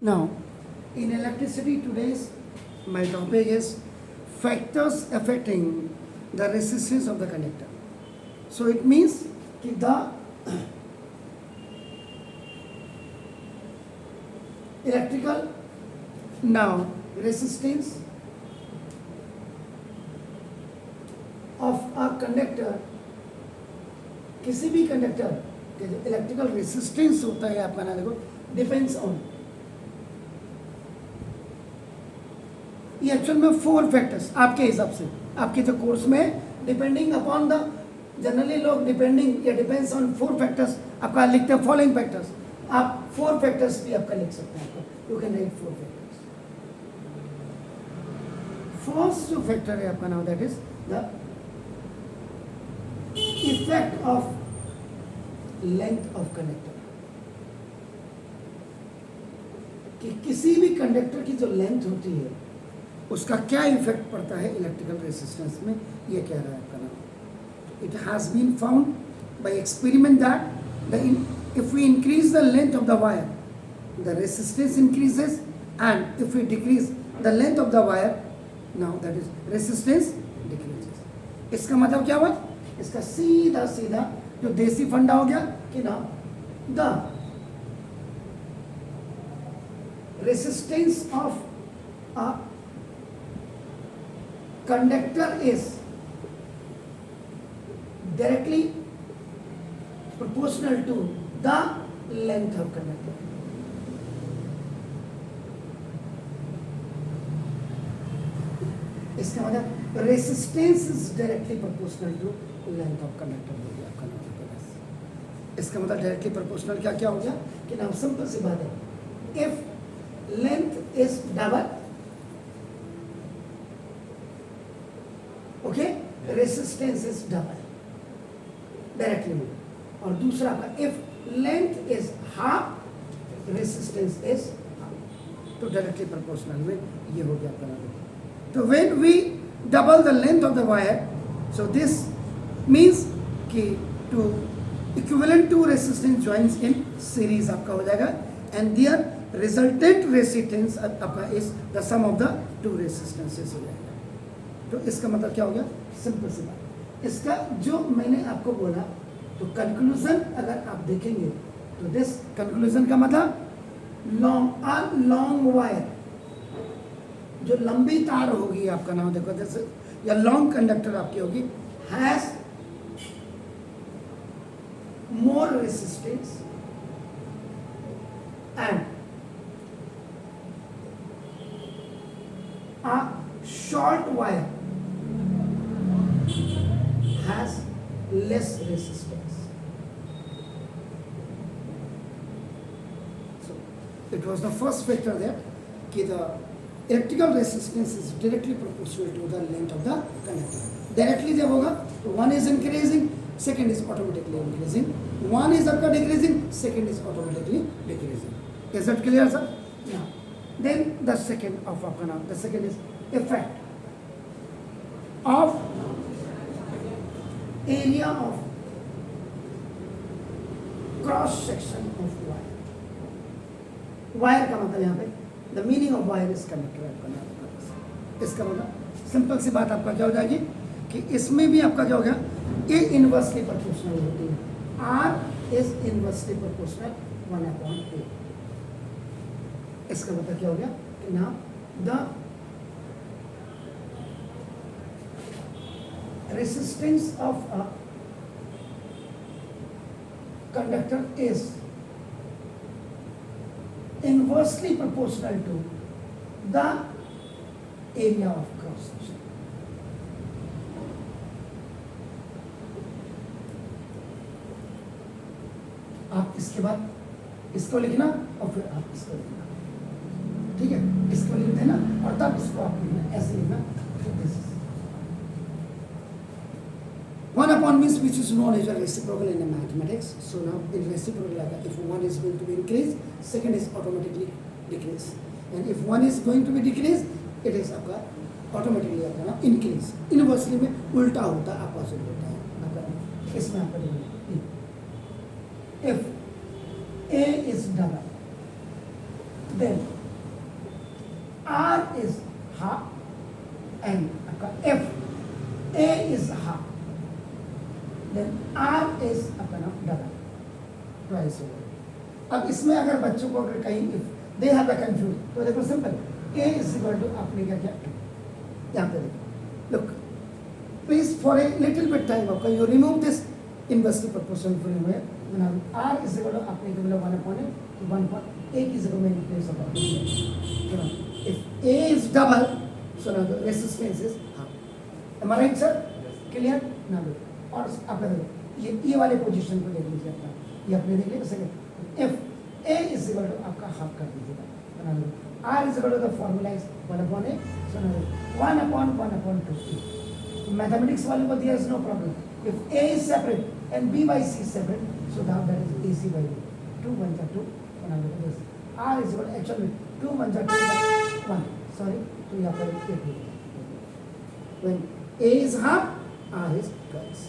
Now, in electricity today's my topic is factors affecting the resistance of the conductor. So it means that the electrical now resistance of a conductor, किसी भी conductor के जो electrical resistance होता है आपका ना देखो depends on, ये एक्चुअल में 4 फैक्टर्स आपके हिसाब से आपके जो कोर्स में डिपेंडिंग अपॉन द जनरली लोग डिपेंडिंग या डिपेंड्स ऑन 4 फैक्टर्स आपका लिखते हैं फॉलोइंग फैक्टर्स, आप 4 फैक्टर्स भी आपका लिख सकते हैं, you can write 4 factors. First जो फैक्टर है आपका नाम that is the effect of length of conductor, कि किसी भी कंडक्टर की जो लेंथ होती है उसका क्या इफेक्ट पड़ता है इलेक्ट्रिकल रेजिस्टेंस में, ये कह रहा है आपका नाम। It has been found by experiment that if we increase the length of the wire the resistance increases and if we decrease the length of the wire now that is resistance decreases. इसका मतलब क्या हुआ, इसका सीधा सीधा जो देसी फंडा हो गया कि ना the resistance of a conductor is directly proportional to the length of conductor. इसका मतलब resistance is directly proportional to length of conductor हो गया आपका नाम। इसका मतलब डायरेक्टली प्रोपोर्शनल क्या क्या हो गया कि नाम सिंपल सी बात है, if length is double okay resistance is double directly, और दूसरा का if length is half resistance is half, तो डायरेक्टली प्रोपोर्शनल में ये हो गया आपका नाम। तो when we double the length of the wire, so this means कि two equivalent to resistance joints in series आपका हो जाएगा एंड देयर रिजल्टेंट रेसिस्टेंस आपका is the sum of the two resistances हो जाएगा। तो इसका मतलब क्या हो गया, सिंपल सी बात। इसका जो मैंने आपको बोला तो कंक्लूजन अगर आप देखेंगे तो दिस कंक्लूजन का मतलब लॉन्ग वायर, जो लंबी तार होगी आपका नाम देखो जैसे या लॉन्ग कंडक्टर आपकी होगी has more resistance and a short wire has less resistance. So it was the first factor that कि the electrical resistance is directly proportional to the length of the conductor. Directly जब होगा तो one is increasing, second is automatically increasing, one is आपका decreasing, second is automatically decreasing. Is that clear, sir? Now, then the second of आपका नाम, the second is effect of area of cross section of wire. Wire का मतलब यहाँ पे the meaning of wire is conductor आपका नाम। इसका मतलब सिंपल सी बात आपका क्या हो जाएगी कि इसमें भी आपका क्या हो गया, ए इनवर्सली प्रोपोर्शनल होती है, are is inversely proportional 1/A। इसका मतलब क्या हो गया कि ना the resistance of a conductor is inversely proportional to the area of cross section. आप इसके बाद इसको लिखना और फिर आप इसको लिखना, ठीक है, इसको लिख देना और तब इसको आप लिखना, ऐसे लिखना। 1/, means which is known as a reciprocal in mathematics. So now in reciprocal, if one is going to be increased, second is automatically decrease, and if one is going to be decreased, it is आपका automatically आपका ना increase. Inversely में उल्टा होता है, opposite होता है आपका। इसमें आपका if A is double, then R is half and आपका F A is half, then R is अपना डबल ट्वाइस होगा। अब इसमें अगर बच्चों को अगर कहीं if they have a confuse तो देखो simple A is equal to आपने क्या किया यहाँ पे देखो look please for a little bit time आपका you remove this inversely proportional from here then R is equal to आपने क्या बोला 1/8 to 1 A is equal to many place of you know if A is double so now the resistance is half am I right sir clear now look और आपका देखो ये वाले position को देख लीजिए अपना ये अपने देख लीजिए second if A is equal to आपका हाफ कर दीजिएगा बना लो R is equal to the formula is 1/8 so now 1/1/2 mathematics वाले को दिया is no problem if A is separate and B by C is separate so now that is AC by B 2 1 2 बना लो this R is equal to actually 2 1 2 1 sorry तो यहाँ पर एक when A is half R is twice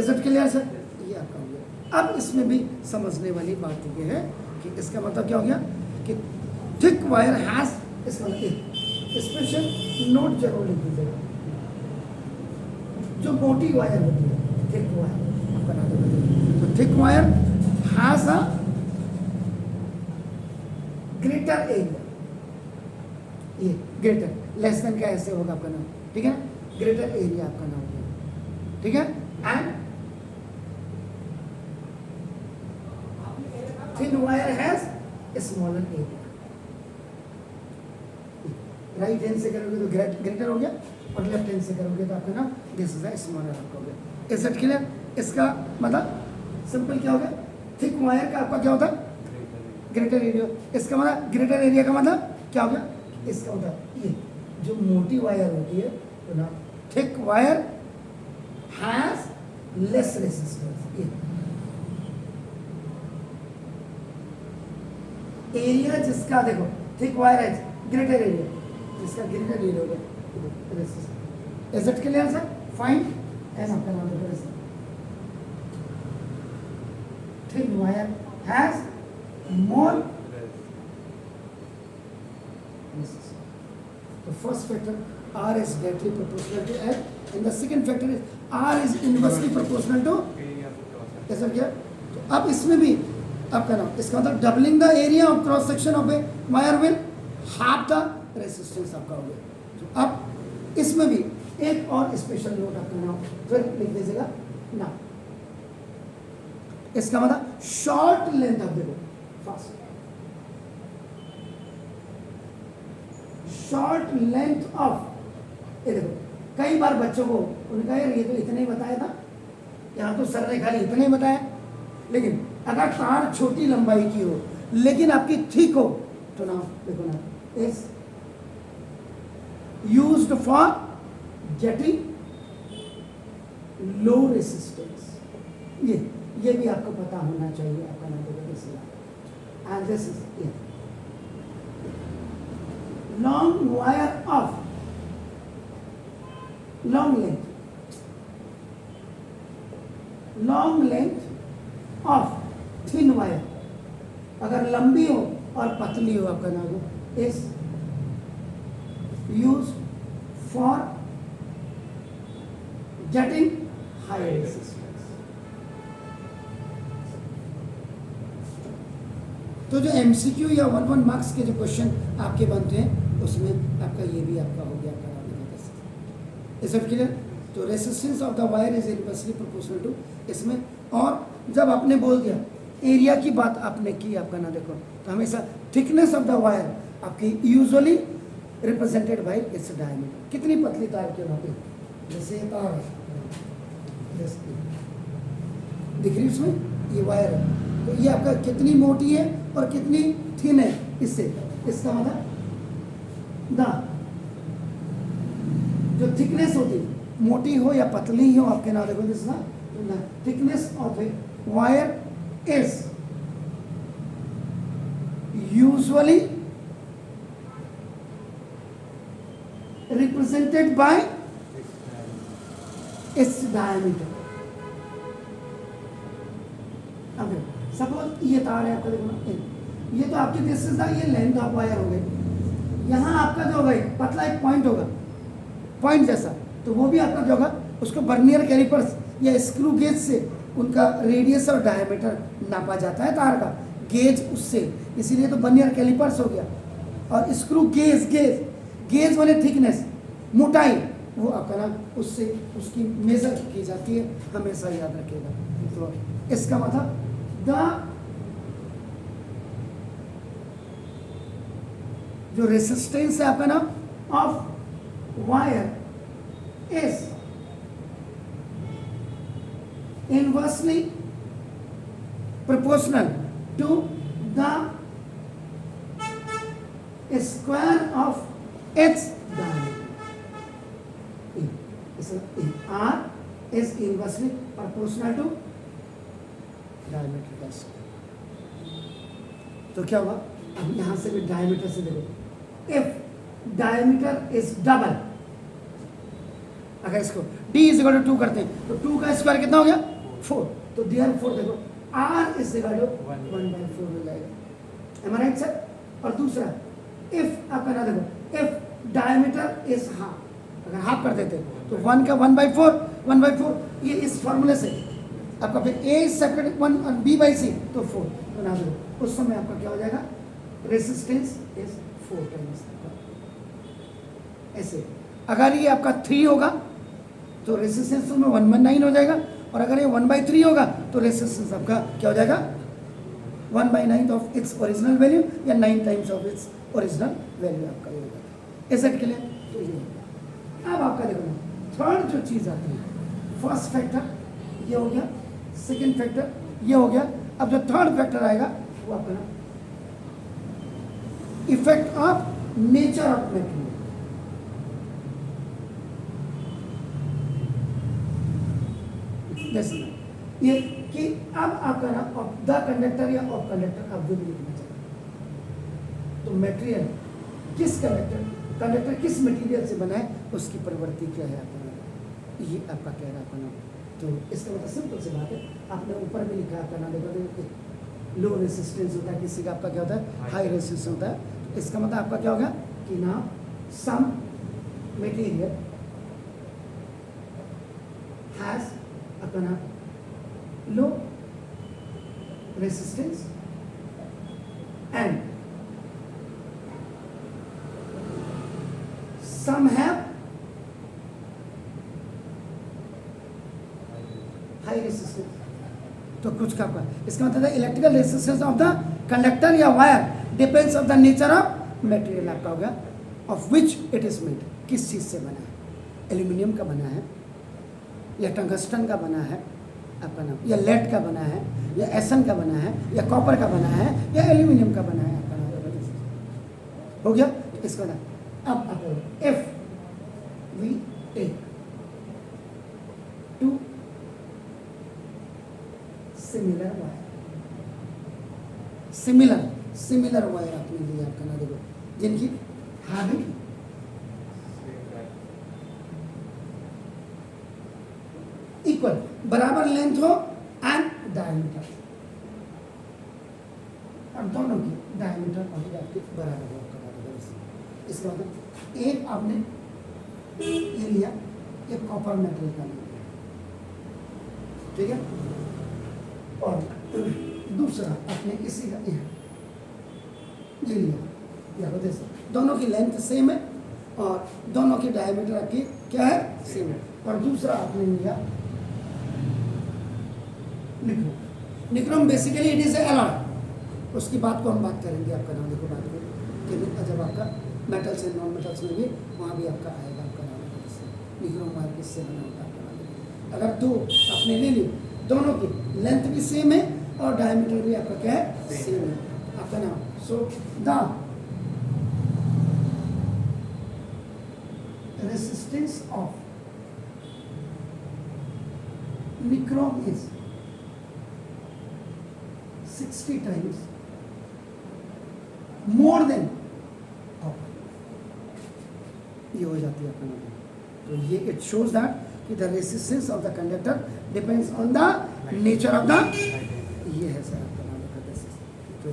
is it clear sir ये आपका हो गया। अब इसमें भी समझने वाली बात ये है कि इसका मतलब क्या हो गया कि थिक वायर हैज इसका मतलब स्पेशल नोट जरूर लिख दीजिएगा जो मोटी वायर होती है थिक वायर आपका नाम तो thick wire has a greater area ये ग्रेटर लेस देन का ऐसे होगा आपका नाम ठीक है ना ग्रेटर एरिया आपका नाम होगा ठीक है and thin wire has a smaller area right hand से करोगे तो ग्रेटर हो गया और लेफ्ट हैंड से करोगे तो आपका नाम दिस इज अ स्मॉलर आपका हो गया इज इट क्लियर इसका मतलब सिंपल क्या हो गया थिक वायर का आपका क्या होता है ग्रेटर एरिया इसका मतलब ग्रेटर एरिया का मतलब क्या हो गया इसका मतलब ये जो मोटी वायर होती है तो ना thick wire has less resistance ये एरिया जिसका देखो थिक वायर है ग्रेटर एरिया जिसका ग्रेटर एरिया होगा is it clear sir fine and आपका नाम देखो thick wire has more the first factor R is directly proportional to L and the second factor is R is inversely proportional to ऐसा क्या तो अब इसमें भी आपका नाम इसका मतलब doubling the area of cross section of a wire will half the resistance आपका हो गया तो अब इसमें भी एक और स्पेशल नोट आपका नाम फिर लिख दीजिएगा ना इसका मतलब शॉर्ट लेंथ ऑफ देखो फास्ट शॉर्ट लेंथ ऑफ ये देखो कई बार बच्चों को उनका यार ये तो इतना ही बताया था यहाँ तो सर ने खाली इतना ही बताया लेकिन अगर तार छोटी लंबाई की हो लेकिन आपकी थिक हो तो ना देखो ना is used for getting low resistance ये भी आपको पता होना चाहिए आपका नाम देखो इसलिए and this is long wire of long length of thin wire अगर लंबी हो और पतली हो आपका नाम हो is use for getting high resistance तो जो एमसीक्यू या 1 मार्क्स के जो क्वेश्चन आपके बनते हैं उसमें आपका ये भी आपका हो गया आपका इज इट क्लियर तो resistance of the wire is inversely proportional to इसमें और जब आपने बोल दिया एरिया की बात आपने की आपका ना देखो तो हमेशा थिकनेस ऑफ द वायर आपकी usually represented by its diameter कितनी पतली तार क्यों होती जैसे ये तार है दिख रही उसमें ये वायर है तो ये आपका कितनी मोटी है और कितनी थिन है इससे इसका मतलब ना जो थिकनेस होती है मोटी हो या पतली हो आपके ना देखो दिस ना thickness of a wire is usually represented by its diameter suppose ये तार है आपका देखो ये तो आपकी दिस इज द ये लेंथ ऑफ वायर हो गई। यहाँ आपका जो होगा पतला एक पॉइंट होगा, पॉइंट जैसा, तो वो भी आपका जो होगा उसको वर्नियर कैलिपर्स या स्क्रू गेज से उनका रेडियस और डायमीटर नापा जाता है तार का, गेज उससे, इसीलिए तो वर्नियर कैलिपर्स हो गया। और स्क्रू गेज, गेज वाले थिकनेस, मोटाई, वो आपका ना उससे उसकी मेजर की जाती है, हमेशा याद रखिएगा। तो इसका मतलब द जो रेसिस्टेंस है आपका ना of wire is inversely proportional to the square of its diameter. R is inversely proportional to diameter का square। तो क्या होगा, अब यहां से भी डायमीटर से देखो, if diameter is double, अगर इसको D is equal to 2 करते हैं तो 2 का स्क्वायर कितना हो गया 4, तो therefore देखो R is equal to 1/4 हो जाएगा। Am I right sir? और दूसरा if आपका ना देखो if diameter is half, अगर हाफ कर देते तो 1 का 1/4 ये इस फॉर्मूले से आपका फिर A सेपरेट 1 और B/C तो 4 बना दो, उस समय आपका क्या हो जाएगा, रेसिस्टेंस इज 4 टाइम्स ऐसे। अगर ये आपका 3 होगा तो रेसिस्टेंस में 1/9 हो जाएगा, और अगर ये 1/3 होगा तो रेसिस्टेंस आपका क्या हो जाएगा 1/9 ऑफ इट्स ओरिजिनल वैल्यू या 9 times of its original value आपका ये होगा। ऐसा के लिए तो ये अब आपका देखो ना थर्ड जो चीज आती है, फर्स्ट फैक्टर ये हो गया, सेकंड फैक्टर ये हो गया, अब जो थर्ड फैक्टर आएगा वो आपका ना effect of nature of material. जैसे ये कि अब आपका ना ऑफ द कंडक्टर या ऑफ कंडक्टर आप जो भी लिखना चाहिए, तो मटेरियल किस कंडक्टर किस मटेरियल से बना है उसकी प्रवृत्ति क्या है आपका, ये आपका कह रहा अपना। तो इसका मतलब सिंपल सी बात है, आपने ऊपर भी लिखा आपका ना देखो लो रेसिस्टेंस होता है, किसी का आपका क्या होता है हाई रेसिस्टेंस होता है, तो इसका मतलब आपका क्या होगा कि ना सम मटेरियल हैज अपना low resistance and some have high resistance। तो कुछ का इसका मतलब है electrical resistance of the conductor या wire depends of the nature of material आपका हो गया, of which it is made, किस चीज से बना है, एल्यूमिनियम का बना है या टंगस्टन का बना है आपका नाम, या लेड का बना है या एसन का बना है या कॉपर का बना है या एल्यूमिनियम का बना है आपका नाम हो गया। तो इसका नाम अब आप if we take two similar wire आपने लिया आपका ना देखो, जिनकी having इक्वल बराबर लेंथ हो एंड डायमीटर, और दोनों की डायमीटर आपके बराबर हो। इसका मतलब एक आपने ये लिया, एक कॉपर मेटल का लिया, ठीक है, और दूसरा आपने इसी का ये लिया, या जैसे दोनों की लेंथ सेम है और दोनों की डायमीटर आपकी क्या है सेम है, और दूसरा आपने लिया nichrome basically it is alloy, उसकी बात को हम बात करेंगे आपका नाम देखो बात करेंगे जब आपका मेटल्स एंड नॉन मेटल्स में भी वहाँ भी आपका आएगा आपका नाम निक्रोम वायर किससे बना होता है आपका नाम। अगर दो आपने ले ली, दोनों की लेंथ भी सेम है और डायमीटर भी आपका क्या है सेम है आपका नाम। So the resistance of nichrome is 60 times more than copper, ये हो जाती है अपना नाम। तो ये इट शोज दैट कि the resistance of the conductor depends on the nature of the, ये है सर आपका नाम का रेसिस्टेंस। तो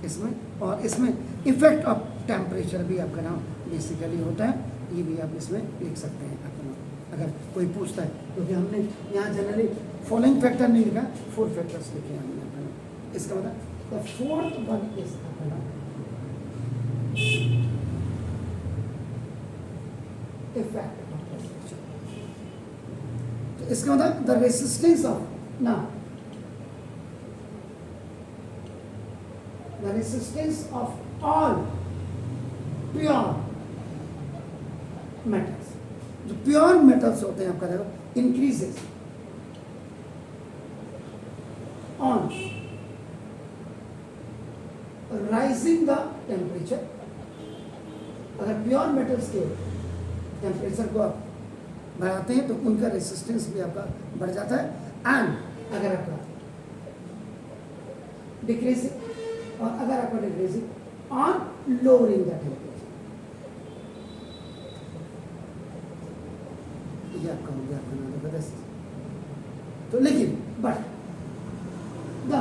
इसमें, और इसमें इफेक्ट ऑफ टेम्परेचर भी आपका नाम बेसिकली होता है, ये भी आप इसमें लिख सकते हैं आपका नाम, अगर कोई पूछता है, क्योंकि हमने यहाँ जनरली फॉलोइंग फैक्टर नहीं लिखा, 4 फैक्टर्स लिखे हैं हमने आपका नाम। इसका मतलब द फोर्थ वन इज आपका नाम इफेक्ट ऑफ टेम्परेचर। तो इसका मतलब द रेसिस्टेंस ऑफ ना the resistance of all pure metals, जो प्योर मेटल्स होते हैं आपका देखो increases on rising the temperature. अगर प्योर मेटल्स के टेम्परेचर को आप बढ़ाते हैं तो उनका रेसिस्टेंस भी आपका बढ़ जाता है, एंड अगर आपका डिक्रीजिंग, और अगर आपका decreasing on lowering the temperature, ये आपका हो गया आपका नाम जबरदस्त। तो लेकिन but the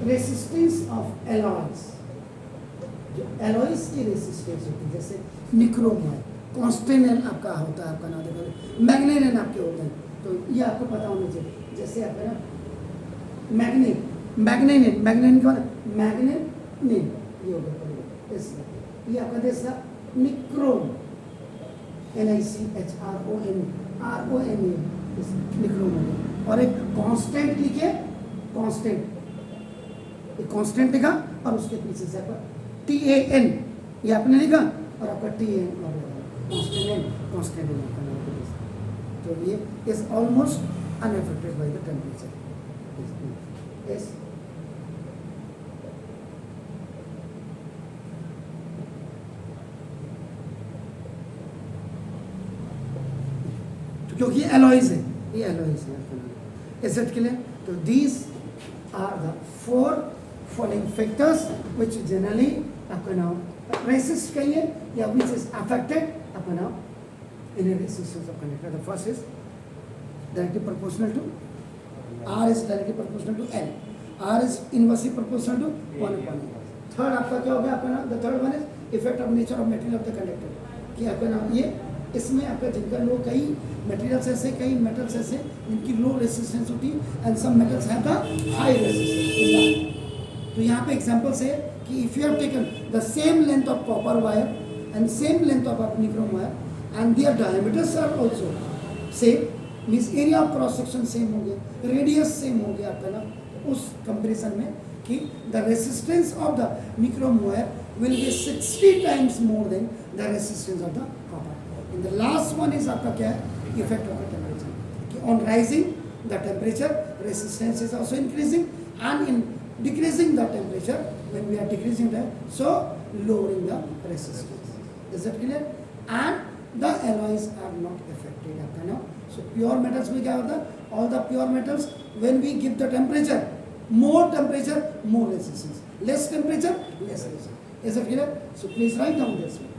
resistance of alloys, जो एलॉयज की रेसिस्टेंस होती है, जैसे निक्रोम है, कॉन्स्टेंट आपका होता है आपका नाम देखो, मैग्नेनियन आपके होते हैं, तो ये आपको पता होना चाहिए। जैसे आपका ना मैग्नेनियन क्या मैग्नेनियन, ये हो गया ये आपका देश था निक्रोम, NiCHRON निक्रोम हो गया। और एक कांस्टेंट लिखे, एक कांस्टेंट लिखा और उसके पीछे से आपका TAN ये आपने लिखा और आपका TAN और कांस्टेंट आपका नाम। तो ये is almost unaffected by the temperature. Yes. तो क्योंकि एलॉयज है, ये एलॉयज है इज इट क्लियर? तो these are the 4 following factors which generally आपका नाम रेसिस्ट कहिए या व्हिच इज अफेक्टेड आपका नाम in a resistance of conductor. The first is directly proportional to R is directly proportional to L. R is inversely proportional to 1/N. Third आपका क्या हो गया आपका नाम? The third one is effect of nature of material of the conductor, कि आपका नाम ये इसमें आपका जिनका लो, कई मटेरियल्स ऐसे, कई मेटल्स ऐसे जिनकी लो रेसिस्टेंस होती है and some metals have the high resistance. तो यहाँ पे एग्जांपल्स है कि if you have taken the same length of copper wire and same length of nichrome wire and their diameters are also same, means area of cross section same हो गया, radius same हो गया आपका ना, उस comparison में कि the resistance of the nichrome wire will be 60 times more than the resistance of the copper. In the last one is आपका क्या है? इफेक्ट ऑफ द टेम्परेचर, कि on rising the temperature resistance is also increasing and in decreasing the temperature when we are decreasing the so lowering the resistance. Is it clear? And the alloys are not affected आपका ना। So pure metals में क्या होता है? All the pure metals when we give the temperature, more temperature, more resistance, less temperature, less resistance. Is it clear? So please write down this one.